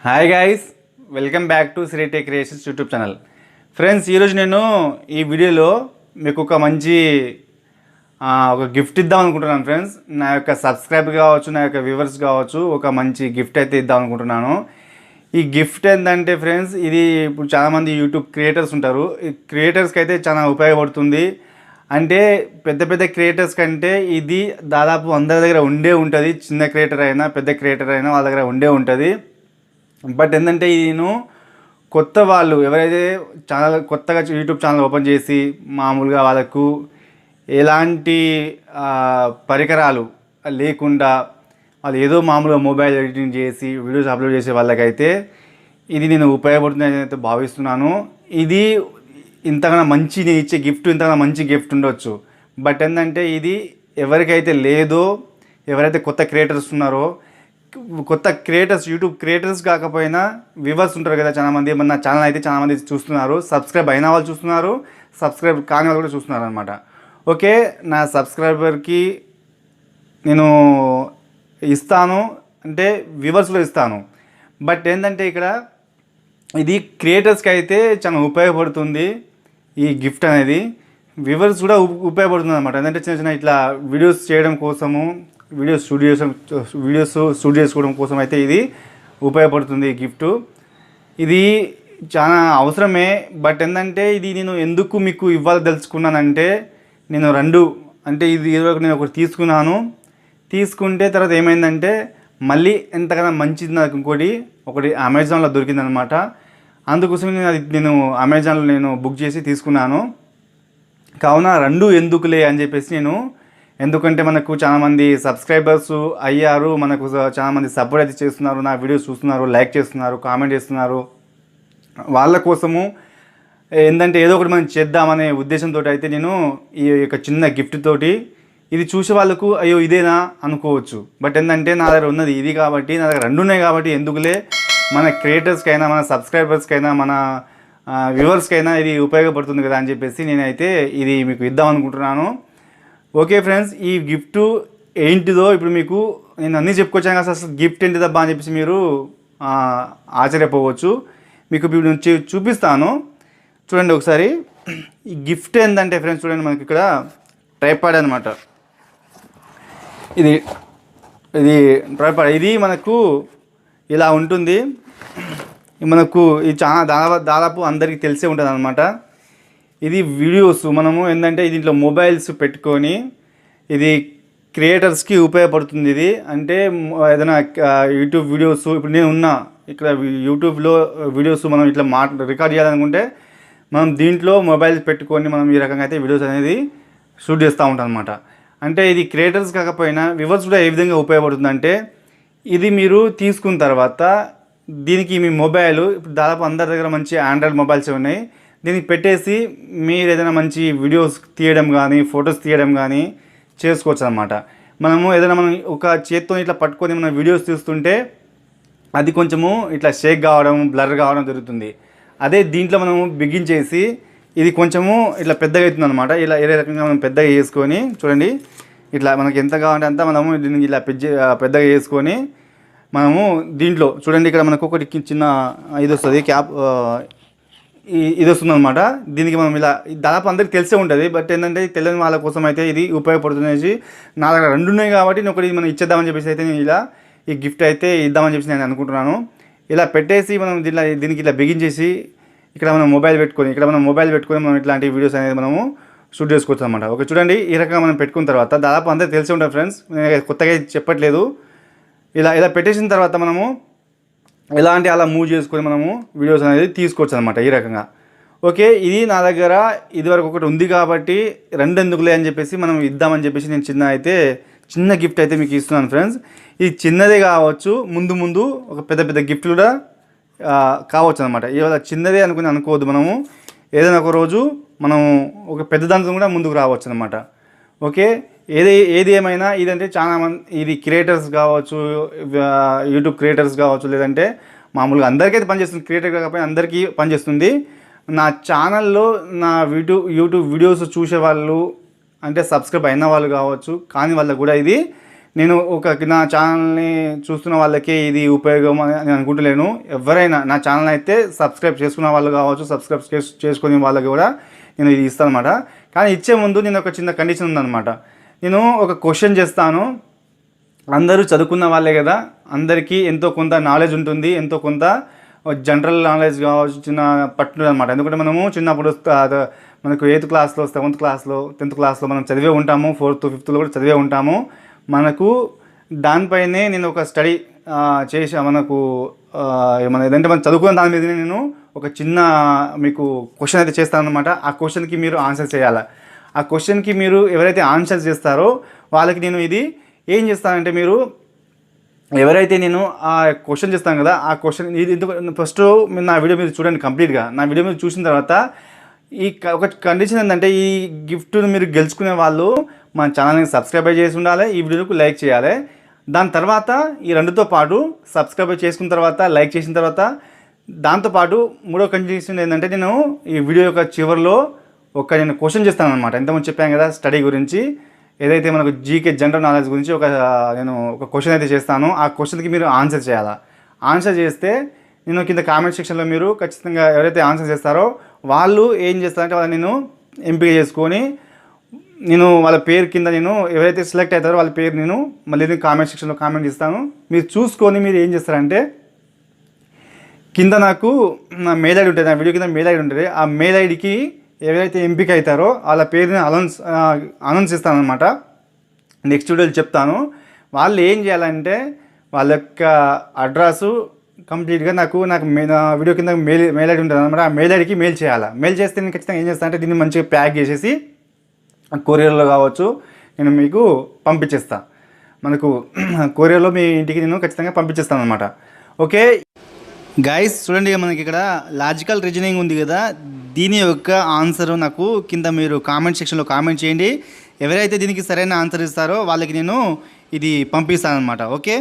Hi guys, welcome back to Sri tech creations YouTube channel. Friends, ఈరోజు నేను ఈ వీడియోలో మీకు ఒక మంచి ఒక గిఫ్ట్ ఇద్దాం అనుకుంటున్నాను. ఫ్రెండ్స్, నా యొక్క సబ్స్క్రైబర్ కావచ్చు, నా యొక్క వ్యూవర్స్ కావచ్చు, ఒక మంచి గిఫ్ట్ అయితే ఇద్దాం అనుకుంటున్నాను. ఈ గిఫ్ట్ ఏంటంటే ఫ్రెండ్స్, ఇది ఇప్పుడు చాలామంది యూట్యూబ్ క్రియేటర్స్ ఉంటారు. ఈ క్రియేటర్స్కి అయితే చాలా ఉపయోగపడుతుంది. అంటే పెద్ద పెద్ద క్రియేటర్స్ కంటే ఇది దాదాపు అందరి దగ్గర ఉంటుంది. చిన్న క్రియేటర్ అయినా పెద్ద క్రియేటర్ అయినా వాళ్ళ దగ్గర ఉంటుంది. బట్ ఏంటంటే నేను కొత్త వాళ్ళు ఎవరైతే కొత్తగా యూట్యూబ్ ఛానల్ ఓపెన్ చేసి మామూలుగా వాళ్ళకు ఎలాంటి పరికరాలు లేకుండా వాళ్ళు ఏదో మామూలుగా మొబైల్ ఎడిటింగ్ చేసి వీడియోస్ అప్లోడ్ చేసే వాళ్ళకైతే ఇది నేను ఉపయోగపడుతుందని అయితే భావిస్తున్నాను. ఇది ఇంతకన్నా మంచి నేను ఇచ్చే గిఫ్ట్ ఇంతకన్నా మంచి గిఫ్ట్ ఉండొచ్చు. బట్ ఏంటంటే ఇది ఎవరికైతే లేదో, ఎవరైతే కొత్త క్రియేటర్స్ ఉన్నారో, కొత్త క్రియేటర్స్ యూట్యూబ్ క్రియేటర్స్ కాకపోయినా వ్యూవర్స్ ఉంటారు కదా చాలామంది, మన ఛానల్ అయితే చాలామంది చూస్తున్నారు. సబ్స్క్రైబ్ అయిన వాళ్ళు చూస్తున్నారు, సబ్స్క్రైబ్ కాని వాళ్ళు కూడా చూస్తున్నారు అనమాట. ఓకే, నా సబ్స్క్రైబర్కి నేను ఇస్తాను, అంటే వ్యూవర్స్లో ఇస్తాను. బట్ ఏంటంటే ఇక్కడ ఇది క్రియేటర్స్కి అయితే చాలా ఉపయోగపడుతుంది. ఈ గిఫ్ట్ అనేది వ్యూవర్స్ కూడా ఉపయోగపడుతుంది అనమాట. ఏంటంటే చిన్న చిన్న ఇట్లా వీడియోస్ చేయడం కోసము, వీడియోస్ షూట్ చేసుకోవడం కోసం అయితే ఇది ఉపయోగపడుతుంది. ఈ గిఫ్ట్ ఇది చాలా అవసరమే. బట్ ఏంటంటే ఇది నేను ఎందుకు మీకు తెలుసుకున్నానంటే, నేను ఇది ఇదివరకు నేను ఒకటి తీసుకుంటే తర్వాత ఏమైందంటే మళ్ళీ ఎంతకన్నా మంచిది నాకు ఒకటి అమెజాన్లో దొరికిందనమాట. అందుకోసం నేను అమెజాన్లో బుక్ చేసి తీసుకున్నాను. కావున ఎందుకులే అని చెప్పేసి ఎందుకంటే మనకు చాలామంది సబ్స్క్రైబర్స్ అయ్యారు, మనకు చాలామంది సపోర్ట్ అయితే చేస్తున్నారు, నా వీడియోస్ చూస్తున్నారు, లైక్ చేస్తున్నారు, కామెంట్ చేస్తున్నారు. వాళ్ళ కోసము ఏంటంటే ఏదో ఒకటి మనం చేద్దామనే ఉద్దేశంతో అయితే నేను ఈ యొక్క చిన్న గిఫ్ట్ తోటి ఇది చూసే వాళ్ళకు అయ్యో ఇదేనా అనుకోవచ్చు. బట్ ఏంటంటే నా దగ్గర ఉన్నది ఇది కాబట్టి, నా దగ్గర రెండు ఉన్నాయి కాబట్టి ఎందుకులే మన క్రియేటర్స్కైనా, మన సబ్స్క్రైబర్స్కైనా, మన వ్యూవర్స్కైనా ఇది ఉపయోగపడుతుంది కదా అని చెప్పేసి నేనైతే ఇది మీకు ఇద్దాం అనుకుంటున్నాను. ఓకే ఫ్రెండ్స్, ఈ గిఫ్ట్ ఏంటిదో ఇప్పుడు మీకు నేను అన్నీ చెప్పుకొచ్చాను కదా, అసలు గిఫ్ట్ ఏంటిదబ్బా అని చెప్పేసి మీరు ఆశ్చర్యపోవచ్చు. మీకు ఇప్పుడు చూపిస్తాను, చూడండి ఒకసారి. ఈ గిఫ్ట్ ఏంటంటే ఫ్రెండ్స్, చూడండి మనకి ఇక్కడ ట్రైపాడ్ అనమాట. ఇది ట్రైపాడ్, ఇది మనకు ఇలా ఉంటుంది. మనకు ఇది చాలా దాదాపు అందరికీ తెలిసే ఉంటుంది అనమాట. ఇది వీడియోస్ మనము ఏంటంటే దీంట్లో మొబైల్స్ పెట్టుకొని ఇది క్రియేటర్స్కి ఉపయోగపడుతుంది. ఇది అంటే ఏదైనా యూట్యూబ్ వీడియోస్, ఇప్పుడు నేను ఉన్నా ఇక్కడ యూట్యూబ్లో వీడియోస్ మనం ఇట్లా రికార్డ్ చేయాలనుకుంటే మనం దీంట్లో మొబైల్స్ పెట్టుకొని మనం ఈ రకంగా అయితే వీడియోస్ అనేది షూట్ చేస్తూ ఉంటాం అనమాట. అంటే ఇది క్రియేటర్స్ కాకపోయినా వ్యూవర్స్ కూడా ఏ విధంగా ఉపయోగపడుతుంది అంటే, ఇది మీరు తీసుకున్న తర్వాత దీనికి మీ మొబైల్ ఇప్పుడు దాదాపు అందరి దగ్గర మంచి ఆండ్రాయిడ్ మొబైల్స్ ఉన్నాయి. దీనికి పెట్టేసి మీరు ఏదైనా మంచి వీడియోస్ తీయడం కానీ, ఫొటోస్ తీయడం కానీ చేసుకోవచ్చు అనమాట. మనం ఒక చేత్తో ఇట్లా పట్టుకొని మనం వీడియోస్ తీస్తుంటే అది కొంచెము ఇట్లా షేక్ కావడం, బ్లర్ కావడం జరుగుతుంది. అదే దీంట్లో మనము బిగించేసి ఇది కొంచెము ఇట్లా పెద్దగా అవుతుంది అనమాట. ఇలా ఏ రకంగా మనం పెద్దగా చేసుకొని చూడండి, ఇట్లా మనకి ఎంత కావాలంటే అంత మనము దీనికి ఇలా పెద్దగా చేసుకొని మనము దీంట్లో చూడండి, ఇక్కడ మనకు ఒకటి చిన్న ఇది వస్తుంది, క్యాప్ ఇది వస్తుంది అనమాట. దీనికి మనం ఇలా దాదాపు అందరికి తెలిసే ఉంటుంది. బట్ ఏంటంటే తెలియని వాళ్ళ కోసం అయితే ఇది ఉపయోగపడుతుంది. నా దగ్గర రెండు ఉన్నాయి కాబట్టి నేను ఒకటి మనం ఇచ్చేద్దామని చెప్పేసి అయితే నేను ఇలా ఈ గిఫ్ట్ అయితే ఇద్దామని చెప్పేసి నేను అనుకుంటున్నాను. ఇలా పెట్టేసి మనం దీనికి ఇలా బిగించేసి ఇక్కడ మనం మొబైల్ పెట్టుకొని మనం ఇట్లాంటి వీడియోస్ అనేది మనము షూట్ చేసుకోవచ్చు అనమాట. ఓకే, చూడండి ఈ రకంగా మనం పెట్టుకున్న తర్వాత దాదాపు అందరికి తెలిసి ఉంటుంది ఫ్రెండ్స్, నేను కొత్తగా చెప్పట్లేదు. ఇలా పెట్టేసిన తర్వాత మనము ఎలాంటి అలా మూవ్ చేసుకొని మనము వీడియోస్ అనేది తీసుకోవచ్చు అనమాట ఈ రకంగా. ఓకే, ఇది నా దగ్గర ఇదివరకు ఒకటి ఉంది కాబట్టి ఎందుకులే అని చెప్పేసి మనం ఇద్దామని చెప్పేసి నేను చిన్న గిఫ్ట్ అయితే మీకు ఇస్తున్నాను ఫ్రెండ్స్. ఇది చిన్నదే కావచ్చు, ముందు ఒక పెద్ద గిఫ్ట్ కూడా కావచ్చు అనమాట. ఇవాళ చిన్నదే అనుకోవద్దు. మనము ఏదైనా ఒక రోజు మనం ఒక పెద్ద దాంతో కూడా ముందుకు రావచ్చు అనమాట. ఓకే, ఏది ఏమైనా ఇదంటే ఇది క్రియేటర్స్ కావచ్చు, యూట్యూబ్ క్రియేటర్స్ కావచ్చు, లేదంటే మామూలుగా అందరికైతే పనిచేస్తుంది. క్రియేటర్ కాకపోయినా అందరికీ పనిచేస్తుంది. నా ఛానల్లో నా యూట్యూబ్ వీడియోస్ చూసే వాళ్ళు అంటే సబ్స్క్రైబ్ అయిన వాళ్ళు కావచ్చు, కానీ వాళ్ళకు కూడా ఇది నేను నా ఛానల్ని చూస్తున్న వాళ్ళకి ఇది ఉపయోగం అని నేను అనుకుంటలేను. ఎవరైనా నా ఛానల్ అయితే సబ్స్క్రైబ్ చేసుకున్న వాళ్ళు కావచ్చు, సబ్స్క్రైబ్ చేసుకునే వాళ్ళకి కూడా నేను ఇది ఇస్తాను అనమాట. కానీ ఇచ్చే ముందు నేను ఒక చిన్న కండిషన్ ఉందన్నమాట. నేను ఒక క్వశ్చన్ చేస్తాను. అందరూ చదువుకున్న వాళ్ళే కదా, అందరికీ ఎంతో కొంత నాలెడ్జ్ ఉంటుంది, ఎంతో కొంత జనరల్ నాలెడ్జ్ కావచ్చు, చిన్న పట్టు అనమాట. ఎందుకంటే మనము చిన్నప్పుడు మనకు 8th క్లాస్లో, 7th క్లాస్లో, 10th క్లాస్లో మనం చదివే ఉంటాము, 4th 5thలో కూడా చదివే ఉంటాము. మనకు దానిపైనే నేను ఒక స్టడీ చేసి మనకు ఏమన్నా ఏదంటే మనం చదువుకున్న దాని మీద నేను ఒక చిన్న మీకు క్వశ్చన్ అయితే చేస్తాను అనమాట. ఆ క్వశ్చన్కి మీరు ఆన్సర్ చేయాలి. ఆ క్వశ్చన్కి మీరు ఎవరైతే ఆన్సర్ చేస్తారో వాళ్ళకి నేను ఇది ఏం చేస్తానంటే, మీరు ఎవరైతే నేను ఆ క్వశ్చన్ చేస్తాను కదా, ఆ క్వశ్చన్ ఇది ఫస్ట్ మీరు నా వీడియో మీద చూడండి కంప్లీట్గా. నా వీడియో మీద చూసిన తర్వాత ఒక కండిషన్ ఏంటంటే, ఈ గిఫ్ట్ని మీరు గెలుచుకునే వాళ్ళు మన ఛానల్ని సబ్స్క్రైబ్ చేసి ఉండాలి, ఈ వీడియోకు లైక్ చేయాలి. దాని తర్వాత ఈ రెండుతో పాటు సబ్స్క్రైబ్ చేసుకున్న తర్వాత, లైక్ చేసిన తర్వాత, దాంతోపాటు మూడో కండిషన్ ఏంటంటే, నేను ఈ వీడియో యొక్క చివరిలో నేను క్వశ్చన్ చేస్తాను అనమాట. ఇంతకుముందు చెప్పాను కదా స్టడీ గురించి, ఏదైతే మనకు జీకే జనరల్ నాలెడ్జ్ గురించి నేను ఒక క్వశ్చన్ అయితే చేస్తాను. ఆ క్వశ్చన్కి మీరు ఆన్సర్ చేయాలా. ఆన్సర్ చేస్తే నేను కింద కామెంట్ సెక్షన్లో మీరు ఖచ్చితంగా ఎవరైతే ఆన్సర్ చేస్తారో వాళ్ళు ఏం చేస్తారంటే, వాళ్ళని నేను ఎంపిక చేసుకొని నేను వాళ్ళ పేరు కింద నేను ఎవరైతే సెలెక్ట్ అవుతారో వాళ్ళ పేరు నేను మళ్ళీ కామెంట్ సెక్షన్లో కామెంట్ ఇస్తాను. మీరు చూసుకొని మీరు ఏం చేస్తారంటే, కింద నాకు నా మెయిల్ ఐడి ఉంటుంది, నా వీడియో కింద మెయిల్ ఐడి ఉంటుంది. ఆ మెయిల్ ఐడికి ఎవరైతే ఎంపిక అవుతారో వాళ్ళ పేరుని అనౌన్స్ ఇస్తాను అనమాట. నెక్స్ట్ వీడియోలో చెప్తాను. వాళ్ళు ఏం చేయాలంటే, వాళ్ళ యొక్క అడ్రస్సు కంప్లీట్గా నా వీడియో కింద మెయిల్ ఐడి ఉంటుంది అనమాట. ఆ మెయిల్ ఐడికి మెయిల్ చేయాలి. మెయిల్ చేస్తే నేను ఖచ్చితంగా ఏం చేస్తాను అంటే, దీన్ని మంచిగా ప్యాక్ చేసేసి కొరియర్లో కావచ్చు నేను మీకు పంపించేస్తాను. మనకు కొరియర్లో మీ ఇంటికి నేను ఖచ్చితంగా పంపించేస్తాను అనమాట. ఓకే గైస్, చూడండి మనకి ఇక్కడ లాజికల్ రీజనింగ్ ఉంది కదా, దీని యొక్క ఆన్సర్ నాకు కింద మీరు కామెంట్ సెక్షన్లో కామెంట్ చేయండి. ఎవరైతే దీనికి సరైన ఆన్సర్ ఇస్తారో వాళ్ళకి నేను ఇది పంపిస్తాను అనమాట. ఓకే.